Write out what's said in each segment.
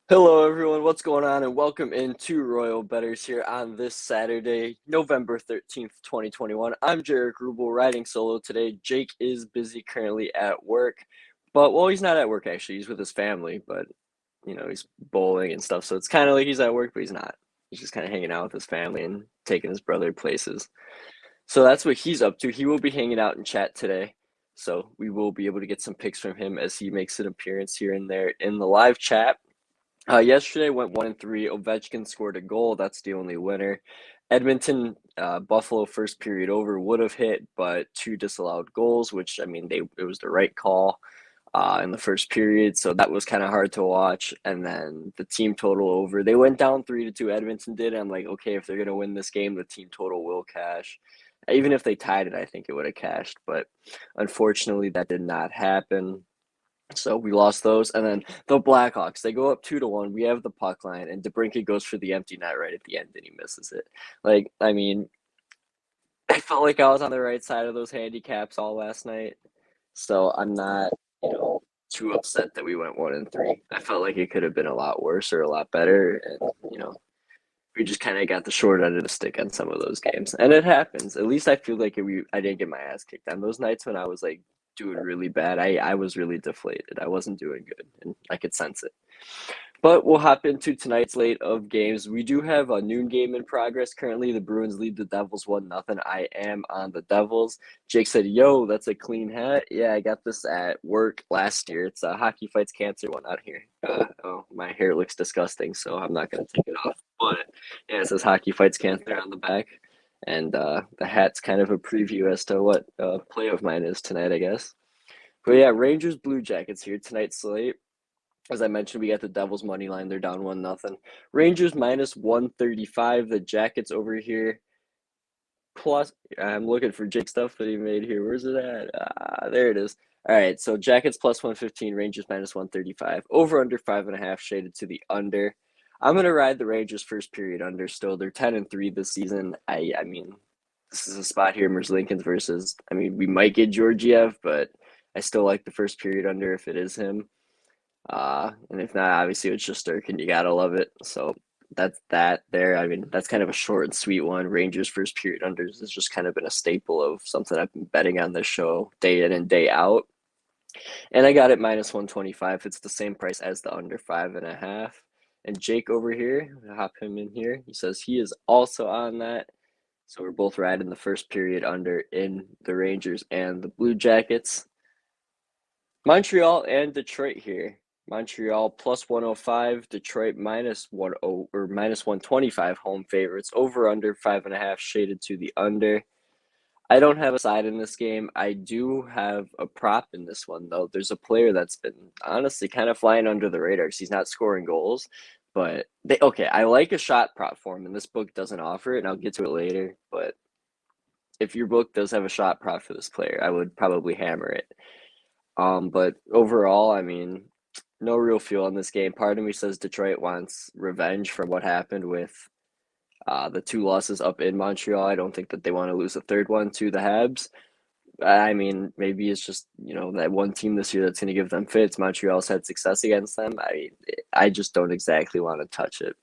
Hello, everyone. What's going on? And welcome into Royal Bettors here on this Saturday, November 13th, 2021. I'm Jaric Rubel riding solo today. Jake is busy currently at work, well, he's not at work actually. He's with his family, but he's bowling and stuff. So it's kind of like he's at work, but he's not. He's just kind of hanging out with his family and taking his brother places. So that's what he's up to. He will be hanging out in chat today. So we will be able to get some picks from him as he makes an appearance here and there in the live chat. Yesterday went 1-3. Ovechkin scored a goal. That's the only winner. Edmonton, Buffalo first period over would have hit, but two disallowed goals, which it was the right call in the first period, so that was kind of hard to watch. And then the team total over. They went down 3-2. Edmonton did. I'm like, okay, if they're gonna win this game, the team total will cash. Even if they tied it, I think it would have cashed, but unfortunately, that did not happen. So we lost those. And then the Blackhawks, they go up 2-1. We have the puck line, and DeBrincat goes for the empty net right at the end, and he misses it. I felt like I was on the right side of those handicaps all last night. So I'm not, too upset that we went 1-3. I felt like it could have been a lot worse or a lot better. And, we just kind of got the short end of the stick on some of those games. And it happens. At least I feel like I didn't get my ass kicked on those nights when I was like doing really bad. I was really deflated. I wasn't doing good, and I could sense it. But we'll hop into tonight's slate of games. We do have a noon game in progress. Currently, the Bruins lead the Devils 1-0. I am on the Devils. Jake said, yo, that's a clean hat. Yeah, I got this at work last year. It's a Hockey Fights Cancer one out here. My hair looks disgusting, so I'm not going to take it off. But yeah, it says Hockey Fights Cancer on the back. And the hat's kind of a preview as to what play of mine is tonight, I guess. But yeah, Rangers Blue Jackets here tonight's slate. As I mentioned, we got the Devils money line. They're down 1-0. Rangers minus 135. The Jackets over here. Plus, I'm looking for Jake stuff that he made here. Where's it at? There it is. All right, so Jackets plus 115, Rangers minus 135. Over under 5.5, shaded to the under. I'm gonna ride the Rangers first period under still. They're 10-3 this season. I mean, this is a spot here, Lincoln's versus. We might get Georgiev, but I still like the first period under if it is him. And if not, obviously it's just Durkin. You gotta love it. So that's that there. That's kind of a short and sweet one. Rangers first period unders has just kind of been a staple of something I've been betting on this show day in and day out. And I got it minus 125. It's the same price as the under 5.5. And Jake over here, I'll hop him in here. He says he is also on that. So we're both riding the first period under in the Rangers and the Blue Jackets. Montreal and Detroit here. Montreal plus 105, Detroit minus 10 or minus 125 home favorites. Over under 5.5, shaded to the under. I don't have a side in this game. I do have a prop in this one though. There's a player that's been honestly kind of flying under the radar because he's not scoring goals. But I like a shot prop for him, and this book doesn't offer it, and I'll get to it later. But if your book does have a shot prop for this player, I would probably hammer it. But overall, no real feel in this game. Part of me says Detroit wants revenge from what happened with the two losses up in Montreal. I don't think that they want to lose a third one to the Habs. Maybe it's just, that one team this year that's going to give them fits. Montreal's had success against them. I just don't exactly want to touch it.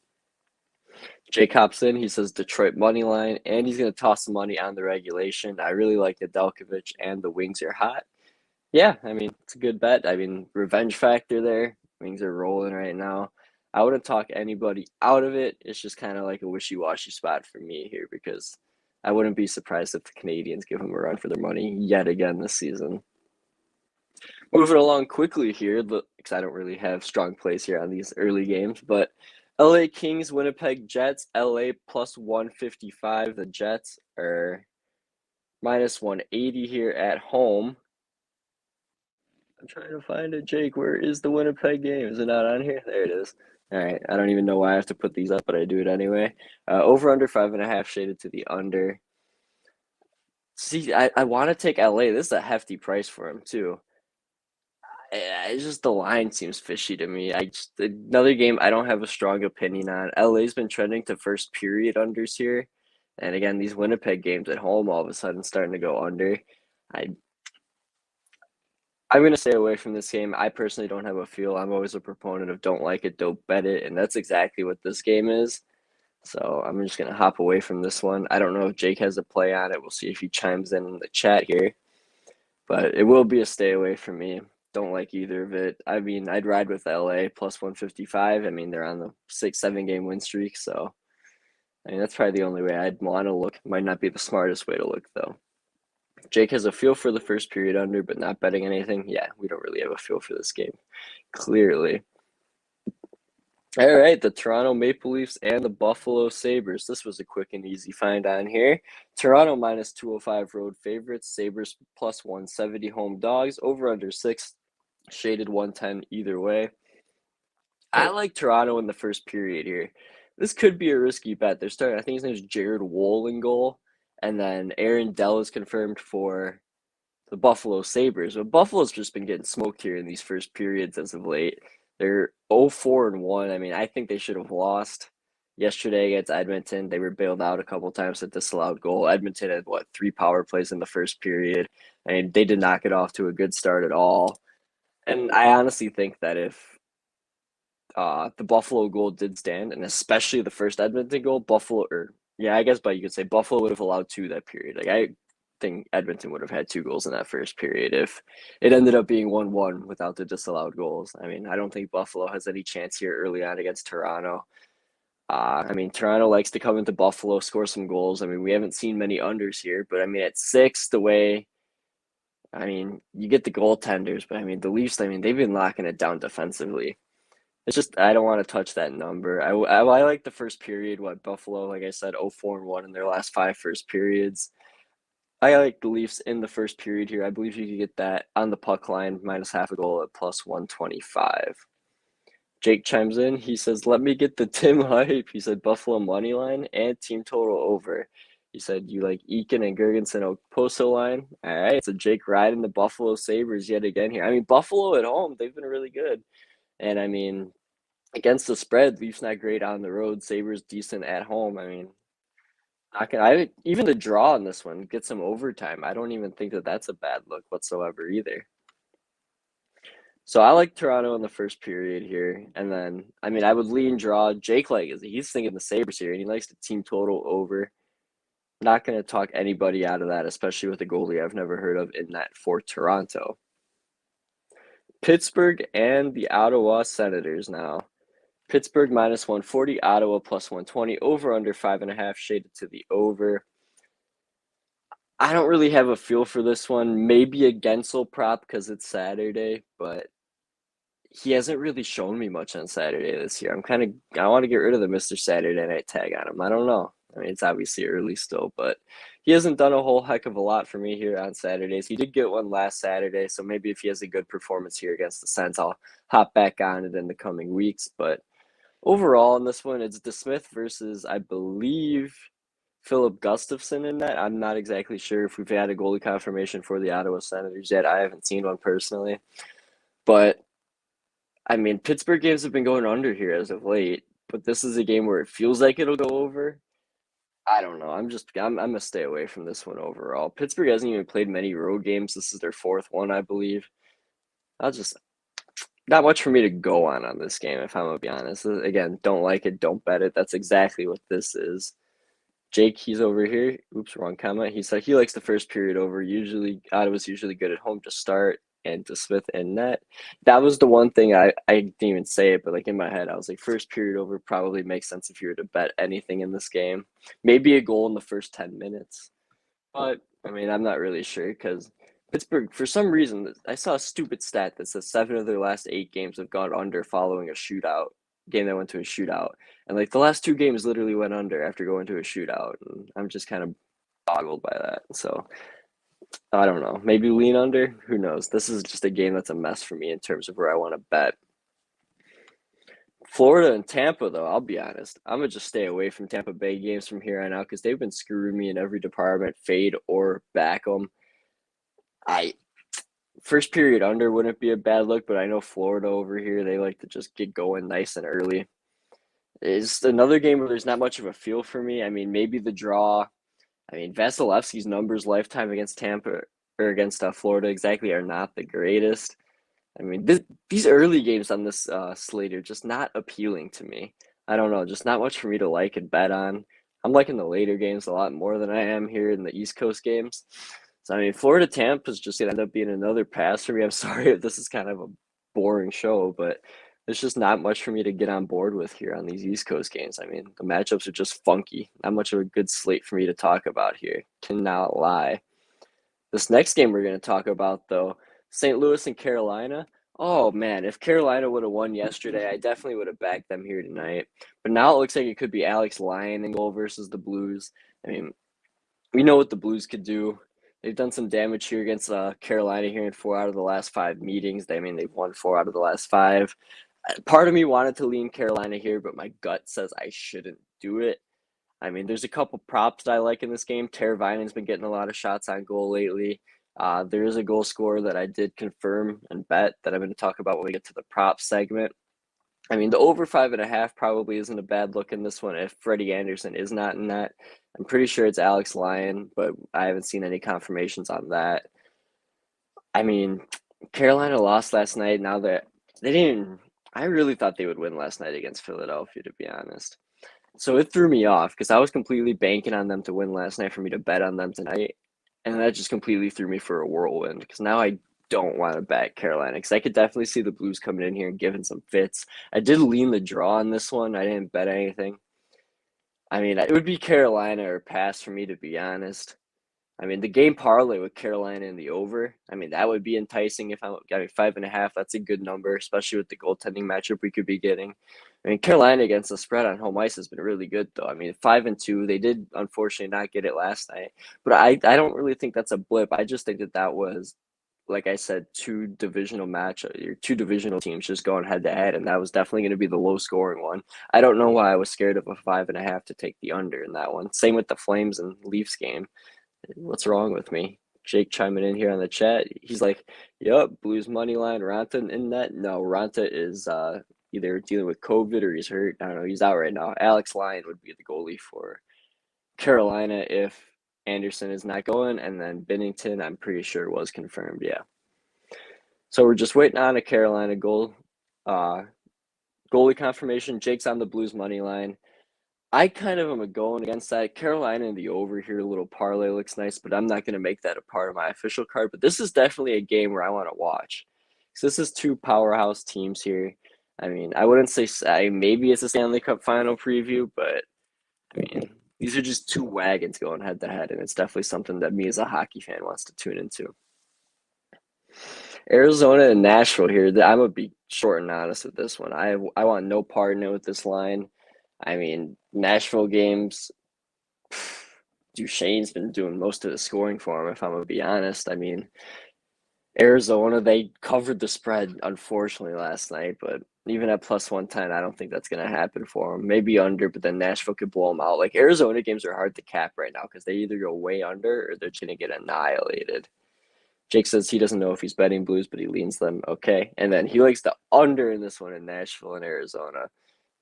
Jake Hobson, he says Detroit money line, and he's going to toss some money on the regulation. I really like Nedeljkovic, and the Wings are hot. Yeah, it's a good bet. Revenge factor there. Wings are rolling right now. I wouldn't talk anybody out of it. It's just kind of like a wishy-washy spot for me here because I wouldn't be surprised if the Canadians give them a run for their money yet again this season. Moving along quickly here, because I don't really have strong plays here on these early games, but LA Kings, Winnipeg Jets, LA plus 155. The Jets are minus 180 here at home. I'm trying to find it, Jake. Where is the Winnipeg game? Is it not on here? There it is. All right. I don't even know why I have to put these up, but I do it anyway. Over under 5.5, shaded to the under. See, I want to take LA. This is a hefty price for him too. It's just the line seems fishy to me. Another game I don't have a strong opinion on. LA's been trending to first period unders here, and again these Winnipeg games at home all of a sudden starting to go under. I'm going to stay away from this game. I personally don't have a feel. I'm always a proponent of don't like it, don't bet it. And that's exactly what this game is. So I'm just going to hop away from this one. I don't know if Jake has a play on it. We'll see if he chimes in the chat here. But it will be a stay away from me. Don't like either of it. I mean, I'd ride with LA plus 155. I mean, they're on the 6-7 game win streak. So, I mean, that's probably the only way I'd want to look. Might not be the smartest way to look, though. Jake has a feel for the first period under, but not betting anything. Yeah, we don't really have a feel for this game, clearly. All right, the Toronto Maple Leafs and the Buffalo Sabres. This was a quick and easy find on here. Toronto minus 205 road favorites. Sabres plus 170 home dogs. Over under 6, shaded 110 either way. I like Toronto in the first period here. This could be a risky bet. They're starting, I think his name is Jared Woll in goal. And then Aaron Dell is confirmed for the Buffalo Sabres. But Buffalo's just been getting smoked here in these first periods as of late. They're 0-4-1. I mean, I think they should have lost yesterday against Edmonton. They were bailed out a couple times at disallowed goal. Edmonton had, 3 power plays in the first period. I mean, they did not get off to a good start at all. And I honestly think that if the Buffalo goal did stand, and especially the first Edmonton goal, you could say Buffalo would have allowed 2 that period. Like, I think Edmonton would have had 2 goals in that first period if it ended up being 1-1 without the disallowed goals. I mean, I don't think Buffalo has any chance here early on against Toronto. I mean, Toronto likes to come into Buffalo, score some goals. I mean, we haven't seen many unders here, but I mean, at 6, you get the goaltenders, but I mean, the Leafs, they've been locking it down defensively. It's just I don't want to touch that number. I like the first period. Buffalo, like I said, 0-4-1 in their last 5 first periods. I like the Leafs in the first period here. I believe you could get that on the puck line minus half a goal at plus 125. Jake chimes in. He says, "Let me get the Tim hype." He said Buffalo money line and team total over. He said you like Eakin and Gergensen Posto line. All right, so Jake riding the Buffalo Sabres yet again here. I mean, Buffalo at home, they've been really good. And I mean, against the spread, Leafs not great on the road. Sabres decent at home. I mean, even the draw on this one, get some overtime. I don't even think that that's a bad look whatsoever either. So I like Toronto in the first period here, and then I would lean draw. Jake he's thinking the Sabres here, and he likes the team total over. Not going to talk anybody out of that, especially with a goalie I've never heard of in that for Toronto. Pittsburgh and the Ottawa Senators now. Pittsburgh minus 140, Ottawa plus 120, over under 5.5, shaded to the over. I don't really have a feel for this one. Maybe a Gensel prop because it's Saturday, but he hasn't really shown me much on Saturday this year. I want to get rid of the Mr. Saturday Night tag on him. I don't know. I mean, it's obviously early still, but he hasn't done a whole heck of a lot for me here on Saturdays. He did get one last Saturday, so maybe if he has a good performance here against the Sens, I'll hop back on it in the coming weeks. But overall in this one, it's DeSmith versus, I believe, Philip Gustafson in that. I'm not exactly sure if we've had a goalie confirmation for the Ottawa Senators yet. I haven't seen one personally. But I mean, Pittsburgh games have been going under here as of late, but this is a game where it feels like it'll go over. I don't know. I'm gonna stay away from this one overall. Pittsburgh hasn't even played many road games. This is their 4th one, I believe. Not much for me to go on this game, if I'm gonna be honest. Again, don't like it, don't bet it. That's exactly what this is. Jake, he's over here. Oops, wrong comment. He said he likes the first period over. Ottawa's usually good at home to start, and to Smith and net. That was the one thing I didn't even say it, but like in my head, I was like, first period over probably makes sense if you were to bet anything in this game. Maybe a goal in the first 10 minutes. But I mean, I'm not really sure because Pittsburgh, for some reason, I saw a stupid stat that says 7 of their last 8 games have gone under following a shootout game that went to a shootout. And like the last 2 games literally went under after going to a shootout. And I'm just kind of boggled by that. So I don't know. Maybe lean under. Who knows? This is just a game that's a mess for me in terms of where I want to bet. Florida and Tampa, though, I'll be honest. I'm going to just stay away from Tampa Bay games from here on out because they've been screwing me in every department, fade or back them. First period under wouldn't be a bad look, but I know Florida over here, they like to just get going nice and early. It's another game where there's not much of a feel for me. I mean, maybe the draw. I mean, Vasilevsky's numbers lifetime against Tampa or against Florida exactly are not the greatest. I mean, these early games on this slate are just not appealing to me. I don't know, just not much for me to like and bet on. I'm liking the later games a lot more than I am here in the East Coast games. So, I mean, Florida Tampa is just going to end up being another pass for me. I'm sorry if this is kind of a boring show, but there's just not much for me to get on board with here on these East Coast games. I mean, the matchups are just funky. Not much of a good slate for me to talk about here. Cannot lie. This next game we're going to talk about, though, St. Louis and Carolina. Oh, man, if Carolina would have won yesterday, I definitely would have backed them here tonight. But now it looks like it could be Alex Lyon in goal versus the Blues. I mean, we know what the Blues could do. They've done some damage here against Carolina here in 4 out of the last 5 meetings. I mean, they've won 4 out of the last 5. Part of me wanted to lean Carolina here, but my gut says I shouldn't do it. I mean, there's a couple props that I like in this game. Teravainen's been getting a lot of shots on goal lately. There is a goal scorer that I did confirm and bet that I'm going to talk about when we get to the prop segment. I mean, the over 5.5 probably isn't a bad look in this one if Freddie Anderson is not in that. I'm pretty sure it's Alex Lyon, but I haven't seen any confirmations on that. I mean, Carolina lost last night. Now that they didn't, I really thought they would win last night against Philadelphia, to be honest. So it threw me off because I was completely banking on them to win last night for me to bet on them tonight. And that just completely threw me for a whirlwind because now I don't want to bet Carolina because I could definitely see the Blues coming in here and giving some fits. I did lean the draw on this one. I didn't bet anything. I mean, it would be Carolina or pass for me, to be honest. I mean, the game parlay with Carolina in the over, I mean, that would be enticing if I got 5.5. That's a good number, especially with the goaltending matchup we could be getting. I mean, Carolina against the spread on home ice has been really good, though. I mean, 5-2, they did unfortunately not get it last night, but I don't really think that's a blip. I just think that was, like I said, two divisional teams just going head to head, and that was definitely going to be the low scoring one. I don't know why I was scared of a 5.5 to take the under in that one. Same with the Flames and Leafs game. What's wrong with me? Jake chiming in here on the chat. He's like, yep, Blues money line, Ronta in that. No, Ronta is either dealing with COVID or he's hurt. I don't know. He's out right now. Alex Lyon would be the goalie for Carolina if Anderson is not going. And then Binnington, I'm pretty sure was confirmed. Yeah. So we're just waiting on a Carolina goalie confirmation. Jake's on the Blues money line. I kind of am going against that. Carolina in the over here, a little parlay looks nice, but I'm not going to make that a part of my official card. But this is definitely a game where I want to watch. So this is two powerhouse teams here. I mean, I wouldn't say maybe it's a Stanley Cup final preview, but I mean, these are just two wagons going head to head, and it's definitely something that me as a hockey fan wants to tune into. Arizona and Nashville here. I'm going to be short and honest with this one. I want no part in it with this line. I mean, Nashville games, Duchesne's been doing most of the scoring for him, if I'm going to be honest. I mean, Arizona, they covered the spread, unfortunately, last night, but even at plus 110, I don't think that's going to happen for them. Maybe under, but then Nashville could blow them out. Like, Arizona games are hard to cap right now because they either go way under or they're just going to get annihilated. Jake says he doesn't know if he's betting Blues, but he leans them. Okay. And then he likes the under in this one in Nashville and Arizona.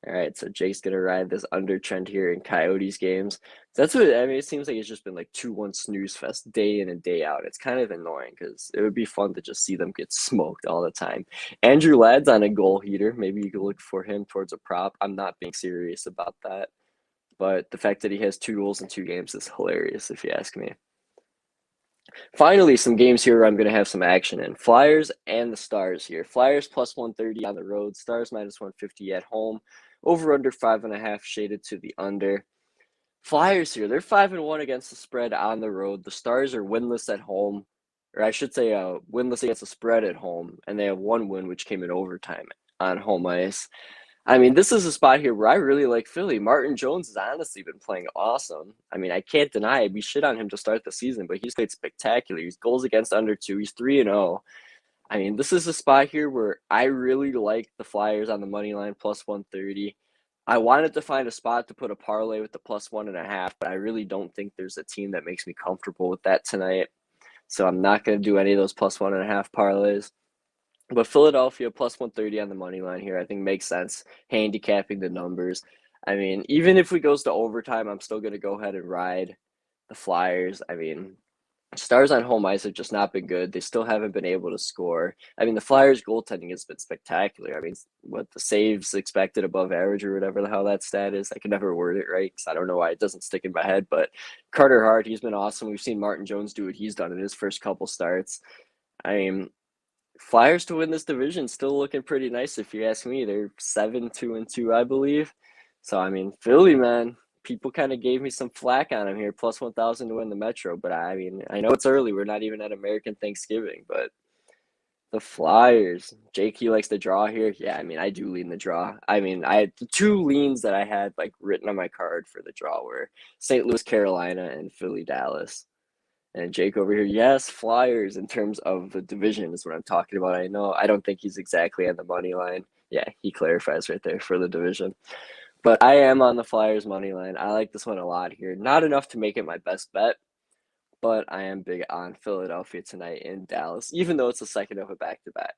All right, so Jake's going to ride this under trend here in Coyotes games. That's what, I mean, it seems like it's just been like 2-1 snooze fest day in and day out. It's kind of annoying because it would be fun to just see them get smoked all the time. Andrew Ladd's on a goal heater. Maybe you could look for him towards a prop. I'm not being serious about that. But the fact that he has 2 goals in 2 games is hilarious, if you ask me. Finally, some games here where I'm going to have some action in. Flyers and the Stars here. Flyers plus 130 on the road. Stars minus 150 at home. Over under 5.5 shaded to the under. Flyers here, they're 5-1 against the spread on the road. The Stars are winless at home, or I should say winless against the spread at home, and they have 1 win, which came in overtime on home ice. I mean, this is a spot here where I really like Philly. Martin Jones has honestly been playing awesome. I mean, I can't deny it. We shit on him to start the season, but he's played spectacular. He's goals against under 2. He's 3-0. I mean, this is a spot here where I really like the Flyers on the money line plus 130. I wanted to find a spot to put a parlay with the plus 1.5, but I really don't think there's a team that makes me comfortable with that tonight. So I'm not going to do any of those plus 1.5 parlays. But Philadelphia plus 130 on the money line here, I think makes sense. Handicapping the numbers. I mean, even if we goes to overtime, I'm still going to go ahead and ride the Flyers. I mean, Stars on home ice have just not been good. They still haven't been able to score. I mean, the Flyers' goaltending has been spectacular. I mean, what the saves expected above average or whatever the hell that stat is, I can never word it right because I don't know why it doesn't stick in my head. But Carter Hart, he's been awesome. We've seen Martin Jones do what he's done in his first couple starts. I mean, Flyers to win this division still looking pretty nice if you ask me. They're 7-2-2, I believe. So I mean, Philly, man, people kind of gave me some flack on him here, plus 1,000 to win the Metro. But I mean, I know it's early. We're not even at American Thanksgiving, but the Flyers, Jake, he likes to draw here. Yeah, I mean, I do lean the draw. I mean, I had the two leans that I had like written on my card for the draw were St. Louis, Carolina, and Philly, Dallas. And Jake over here, yes, Flyers in terms of the division is what I'm talking about. I know I don't think he's exactly on the money line. Yeah, he clarifies right there for the division. But I am on the Flyers money line. I like this one a lot here. Not enough to make it my best bet, but I am big on Philadelphia tonight in Dallas, even though it's the second of a back-to-back.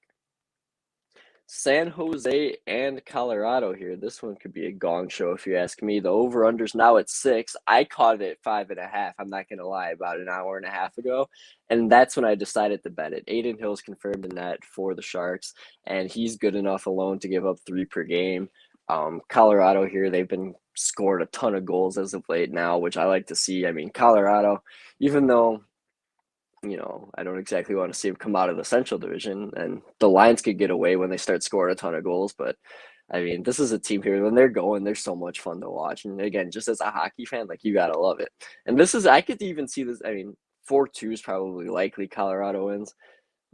San Jose and Colorado here. This one could be a gong show if you ask me. The over-under's now at 6. I caught it at 5.5. I'm not going to lie, about an hour and a half ago. And that's when I decided to bet it. Aiden Hill's confirmed in that for the Sharks, and he's good enough alone to give up 3 per game. Colorado here, they've been scored a ton of goals as of late now, which I like to see. I mean, Colorado, even though I don't exactly want to see them come out of the Central Division, and the Lions could get away when they start scoring a ton of goals. But I mean, this is a team here when they're going, they're so much fun to watch. And again, just as a hockey fan, like you gotta love it. And I could even see this. I mean, 4-2 is probably likely Colorado wins.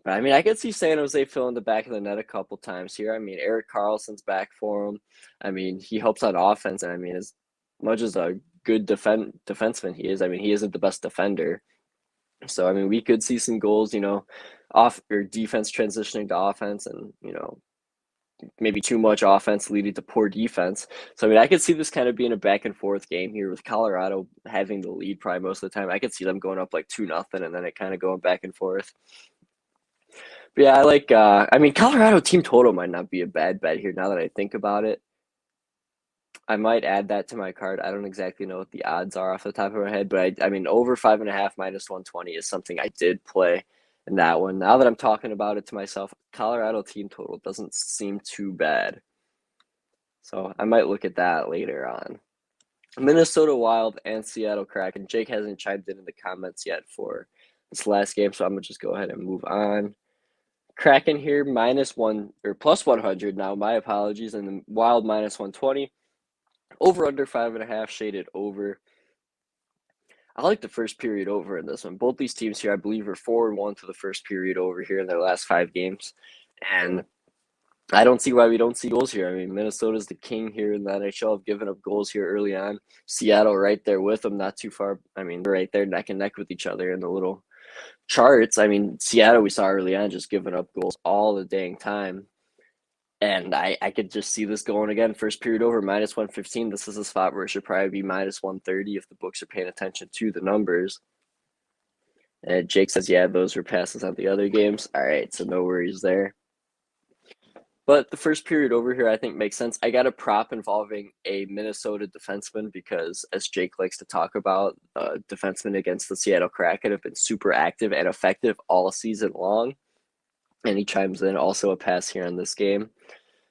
But I mean, I could see San Jose filling the back of the net a couple times here. I mean, Erik Karlsson's back for him. I mean, he helps on offense. And I mean, as much as a good defenseman he is, I mean, he isn't the best defender. So, I mean, we could see some goals, off or defense transitioning to offense and, maybe too much offense leading to poor defense. So, I mean, I could see this kind of being a back and forth game here with Colorado having the lead probably most of the time. I could see them going up like 2-0 and then it kind of going back and forth. But yeah, I mean, Colorado team total might not be a bad bet here now that I think about it. I might add that to my card. I don't exactly know what the odds are off the top of my head, but I mean, over 5.5 minus 120 is something I did play in that one. Now that I'm talking about it to myself, Colorado team total doesn't seem too bad. So I might look at that later on. Minnesota Wild and Seattle Kraken. Jake hasn't chimed in the comments yet for this last game, so I'm going to just go ahead and move on. Kraken here, -1 or plus 100 now. My apologies. And the Wild -120. Over under 5.5, shaded over. I like the first period over in this one. Both these teams here, I believe, are 4-1 to the first period over here in their last 5 games. And I don't see why we don't see goals here. I mean, Minnesota's the king here in the NHL of giving up goals here early on. Seattle right there with them, not too far. I mean, they're right there neck and neck with each other in the little charts. I mean, Seattle we saw early on just giving up goals all the dang time. And I could just see this going again. First period over, -115. This is a spot where it should probably be -130 if the books are paying attention to the numbers. And Jake says, yeah, those were passes on the other games. All right, so no worries there. But the first period over here, I think, makes sense. I got a prop involving a Minnesota defenseman because, as Jake likes to talk about, defensemen against the Seattle Kraken have been super active and effective all season long. And he chimes in also a pass here in this game.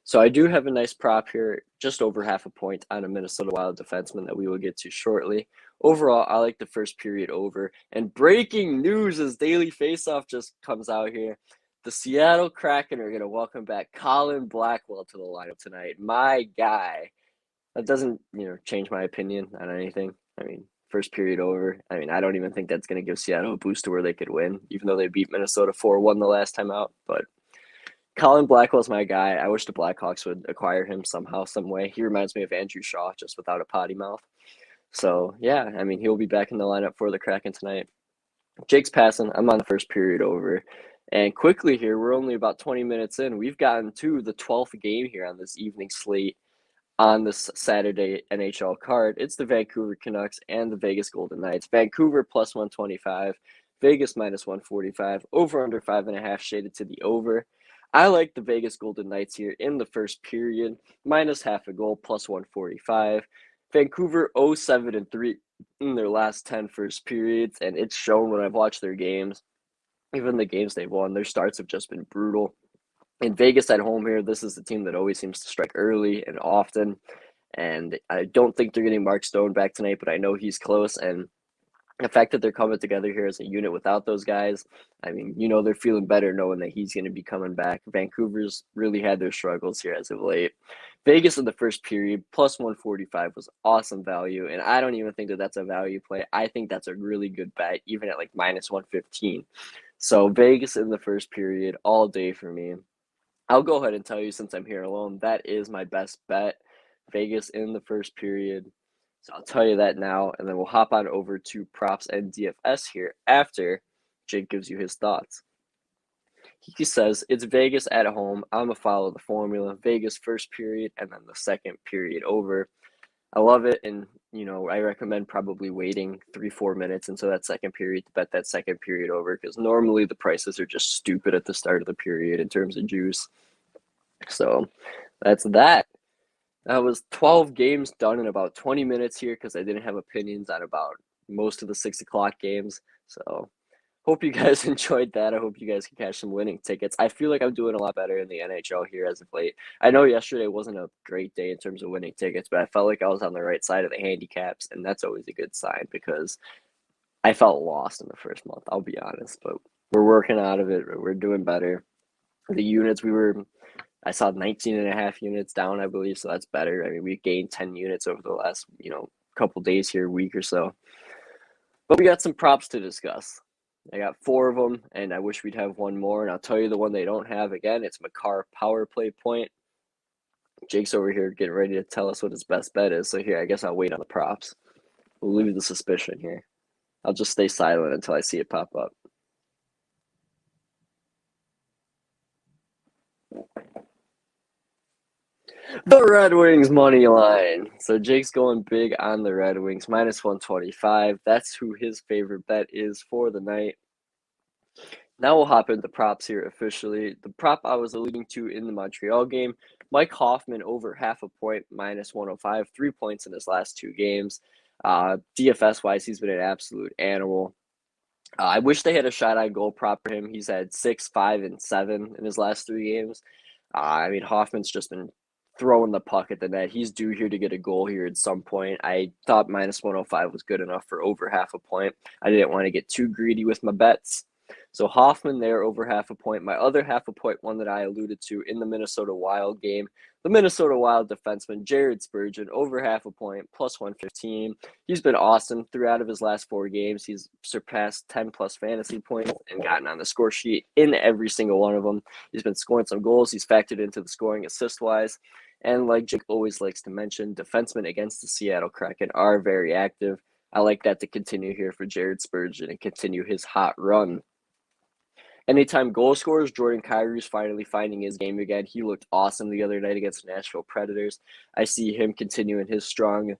So I do have a nice prop here, just over 0.5 point on a Minnesota Wild defenseman that we will get to shortly. Overall, I like the first period over. And breaking news as Daily Faceoff just comes out here. The Seattle Kraken are going to welcome back Colin Blackwell to the lineup tonight. My guy. That doesn't, change my opinion on anything. I mean, first period over. I mean, I don't even think that's going to give Seattle a boost to where they could win, even though they beat Minnesota 4-1 the last time out. But Colin Blackwell's my guy. I wish the Blackhawks would acquire him somehow, some way. He reminds me of Andrew Shaw, just without a potty mouth. So, yeah, I mean, he'll be back in the lineup for the Kraken tonight. Jake's passing. I'm on the first period over. And quickly here, we're only about 20 minutes in. We've gotten to the 12th game here on this evening slate on this Saturday NHL card. It's the Vancouver Canucks and the Vegas Golden Knights. Vancouver plus 125, Vegas -145, over under 5.5 shaded to the over. I like the Vegas Golden Knights here in the first period, -0.5 goal, plus 145. Vancouver 0-7-3 in their last 10 first periods, and it's shown when I've watched their games. Even the games they've won, their starts have just been brutal. In Vegas at home here, this is the team that always seems to strike early and often. And I don't think they're getting Mark Stone back tonight, but I know he's close. And the fact that they're coming together here as a unit without those guys, I mean, they're feeling better knowing that he's going to be coming back. Vancouver's really had their struggles here as of late. Vegas in the first period, plus 145 was awesome value. And I don't even think that that's a value play. I think that's a really good bet, even at like minus 115. So Vegas in the first period all day for me. I'll go ahead and tell you, since I'm here alone, that is my best bet. Vegas in the first period. So I'll tell you that now, and then we'll hop on over to props and DFS here after Jake gives you his thoughts. He says, it's Vegas at home. I'm going to follow the formula. Vegas first period and then the second period over. I love it, and I recommend probably waiting 3-4 minutes until that second period to bet that second period over, because normally the prices are just stupid at the start of the period in terms of juice. So that's that. That was 12 games done in about 20 minutes here, because I didn't have opinions on about most of the 6 o'clock games. So hope you guys enjoyed that. I hope you guys can cash some winning tickets. I feel like I'm doing a lot better in the NHL here as of late. I know yesterday wasn't a great day in terms of winning tickets, but I felt like I was on the right side of the handicaps, and that's always a good sign, because I felt lost in the first month, I'll be honest. But we're working out of it. We're doing better. The units, I saw 19 and a half units down, I believe, so that's better. I mean, we gained 10 units over the last, couple days here, week or so. But we got some props to discuss. I got 4 of them, and I wish we'd have one more. And I'll tell you the one they don't have again. It's Makar power play point. Jake's over here getting ready to tell us what his best bet is. So here, I guess I'll wait on the props. We'll leave the suspicion here. I'll just stay silent until I see it pop up. The Red Wings money line. So Jake's going big on the Red Wings, minus 125. That's who his favorite bet is for the night. Now we'll hop into props here officially. The prop I was alluding to in the Montreal game, Mike Hoffman over half a point, minus 105, 3 points in his last 2 games. DFS-wise, he's been an absolute animal. I wish they had a shot on goal prop for him. He's had 6, 5, and 7 in his last 3 games. I mean, Hoffman's just been throwing the puck at the net. He's due here to get a goal here at some point. I thought minus 105 was good enough for over half a point. I didn't want to get too greedy with my bets. So Hoffman there over half a point. My other half a point one that I alluded to in the Minnesota Wild game, the Minnesota Wild defenseman Jared Spurgeon over half a point, plus 115. He's been awesome. 3 out of his last 4 games, he's surpassed 10 plus fantasy points and gotten on the score sheet in every single one of them. He's been scoring some goals. He's factored into the scoring assist-wise. And like Jake always likes to mention, defensemen against the Seattle Kraken are very active. I like that to continue here for Jared Spurgeon and continue his hot run. Anytime goal scorers, Jordan Kyrie finally finding his game again. He looked awesome the other night against the Nashville Predators. I see him continuing his strong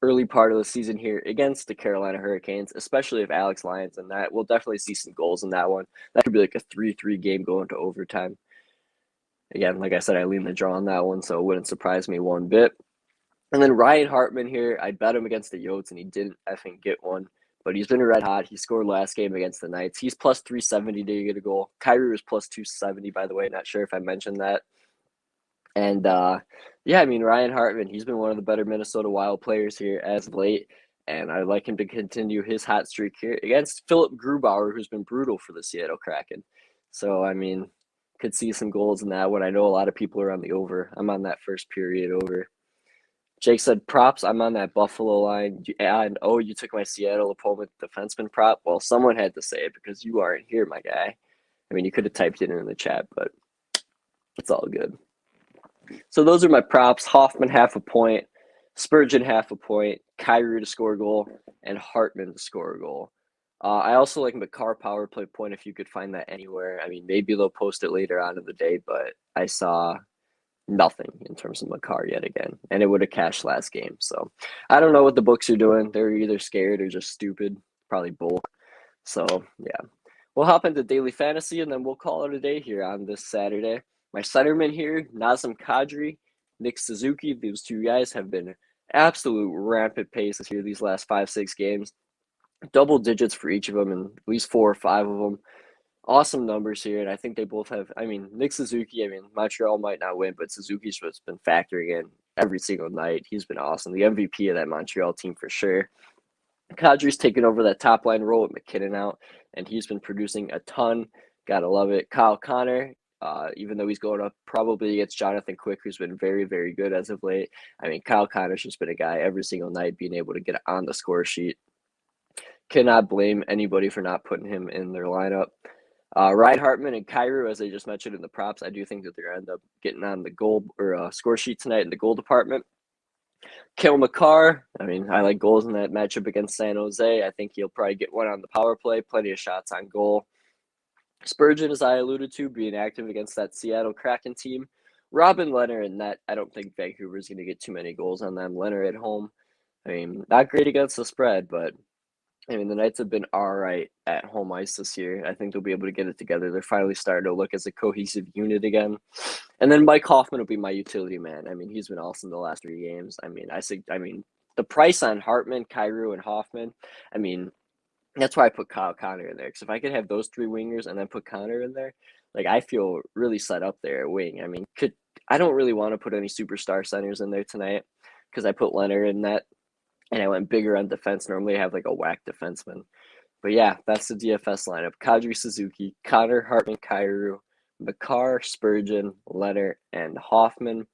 early part of the season here against the Carolina Hurricanes, especially if Alex Lyon's in that. We'll definitely see some goals in that one. That could be like a 3-3 game going to overtime. Again, like I said, I lean the draw on that one, so it wouldn't surprise me one bit. And then Ryan Hartman here, I bet him against the Yotes, and he didn't effing get one. But he's been red hot. He scored last game against the Knights. He's plus 370 to get a goal. Kyrie was plus 270, by the way. Not sure if I mentioned that. And, yeah, I mean, Ryan Hartman, he's been one of the better Minnesota Wild players here as of late. And I'd like him to continue his hot streak here against Philip Grubauer, who's been brutal for the Seattle Kraken. So, I mean, could see some goals in that one. I know a lot of people are on the over. I'm on that first period over. Jake said props. I'm on that Buffalo line. And you took my Seattle opponent defenseman prop. Well, someone had to say it because you aren't here, my guy. I mean, you could have typed it in the chat, but it's all good. So those are my props. Hoffman half a point, Spurgeon half a point, Kyrie to score a goal, and Hartman to score a goal. I also like Makar power play point if you could find that anywhere. I mean, maybe they'll post it later on in the day, but I saw nothing in terms of Makar yet again, and it would have cashed last game. So I don't know what the books are doing. They're either scared or just stupid, probably both. So yeah, we'll hop into daily fantasy and then we'll call it a day here on this Saturday. My centerman here, Nazem Kadri, Nick Suzuki, those 2 guys have been absolute rampant pace this year, these last 5-6 games. Double digits for each of them, and at least 4 or 5 of them. Awesome numbers here, and I think they both have. I mean, Nick Suzuki. I mean, Montreal might not win, but Suzuki's just been factoring in every single night. He's been awesome, the MVP of that Montreal team for sure. Kadri's taken over that top line role with McKinnon out, and he's been producing a ton. Gotta love it. Kyle Connor, even though he's going up probably against Jonathan Quick, who's been very, very good as of late. I mean, Kyle Connor's just been a guy every single night being able to get on the score sheet. Cannot blame anybody for not putting him in their lineup. Ryan Hartman and Kyrie, as I just mentioned in the props, I do think that they're going to end up getting on the goal or score sheet tonight in the goal department. Kill McCarr, I mean, I like goals in that matchup against San Jose. I think he'll probably get one on the power play, plenty of shots on goal. Spurgeon, as I alluded to, being active against that Seattle Kraken team. Robin Leonard and net, I don't think Vancouver's going to get too many goals on them. Leonard at home, I mean, not great against the spread, but I mean, the Knights have been all right at home ice this year. I think they'll be able to get it together. They're finally starting to look as a cohesive unit again. And then Mike Hoffman will be my utility man. I mean, he's been awesome the last 3 games. I mean, the price on Hartman, Kyrie, and Hoffman, I mean, that's why I put Kyle Connor in there. Because if I could have those 3 wingers and then put Connor in there, like I feel really set up there at wing. I mean, I don't really want to put any superstar centers in there tonight because I put Leonard in that. And I went bigger on defense. Normally I have like a whack defenseman. But yeah, that's the DFS lineup. Kadri, Suzuki, Connor, Hartman, Kyrie, McCarr, Spurgeon, Leonard, and Hoffman.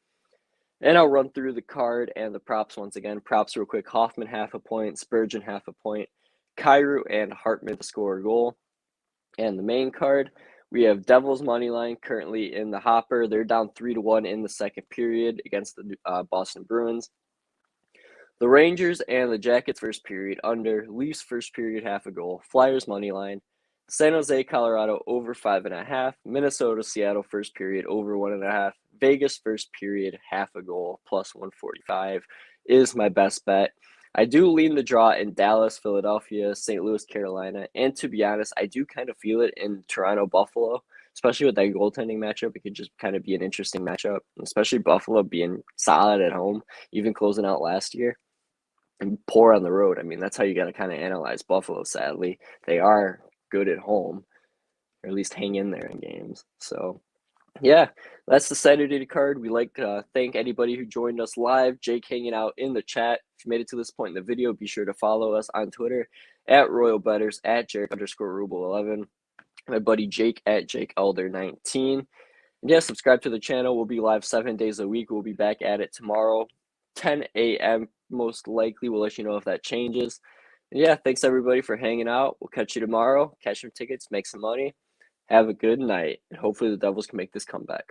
And I'll run through the card and the props once again. Props real quick. Hoffman, half a point. Spurgeon, half a point. Kyrie and Hartman to score a goal. And the main card, we have Devils money line currently in the hopper. They're down 3-1 in the second period against the Boston Bruins. The Rangers and the Jackets first period under, Leafs first period half a goal, Flyers money line, San Jose, Colorado over 5.5, Minnesota, Seattle first period over 1.5, Vegas first period half a goal plus 145 is my best bet. I do lean the draw in Dallas, Philadelphia, St. Louis, Carolina, and to be honest, I do kind of feel it in Toronto, Buffalo, especially with that goaltending matchup. It could just kind of be an interesting matchup, especially Buffalo being solid at home, even closing out last year. And poor on the road. I mean, that's how you got to kind of analyze Buffalo, sadly. They are good at home, or at least hang in there in games. So, yeah, that's the Saturday card. We like to thank anybody who joined us live. Jake hanging out in the chat. If you made it to this point in the video, be sure to follow us on Twitter at Royal Bettors, at Jaric_rubel11. My buddy Jake at JakeElder19. And yeah, subscribe to the channel. We'll be live 7 days a week. We'll be back at it tomorrow, 10 a.m. most likely. We'll let you know if that changes. And yeah, thanks everybody for hanging out. We'll catch you tomorrow. Catch some tickets, make some money. Have a good night. And hopefully the Devils can make this comeback.